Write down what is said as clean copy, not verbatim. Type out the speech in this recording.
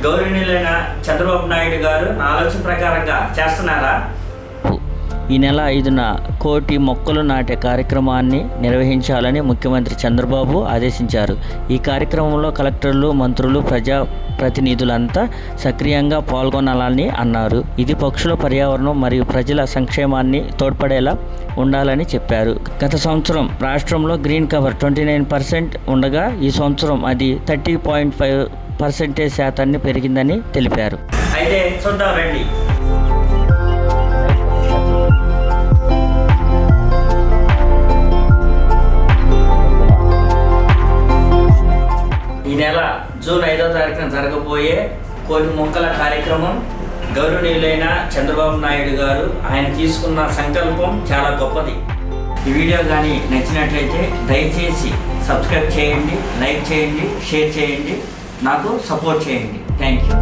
గౌరవనీయులైన చంద్రబాబు నాయుడు గారు నా ఆలోచన ప్రకారంగా చేస్తున్నారా? ఈ నెల 5న 1 కోటి మొక్కలు నాటే కార్యక్రమాన్ని నిర్వహించాలని ముఖ్యమంత్రి చంద్రబాబు ఆదేశించారు. ఈ కార్యక్రమంలో కలెక్టర్లు, మంత్రులు, ప్రజాప్రతినిధులంతా సక్రియంగా పాల్గొనాలని అన్నారు. ఇది పక్షుల పర్యావరణం మరియు ప్రజల సంక్షేమాన్ని తోడ్పడేలా ఉండాలని చెప్పారు. గత సంవత్సరం రాష్ట్రంలో గ్రీన్ కవర్ 29% ఉండగా ఈ సంవత్సరం అది 30.5% శాతాన్ని పెరిగిందని తెలిపారు. అయితే చూద్దాం రండి. ఈ నెల జూన్ 5వ తారీఖున జరగబోయే 1 కోటి మొక్కల కార్యక్రమం గౌరవనీయులైన చంద్రబాబు నాయుడు గారు ఆయన తీసుకున్న సంకల్పం చాలా గొప్పది. ఈ వీడియో కానీ నచ్చినట్లయితే దయచేసి సబ్స్క్రైబ్ చేయండి, లైక్ చేయండి, షేర్ చేయండి, నాకు సపోర్ట్ చేయండి. Thank you.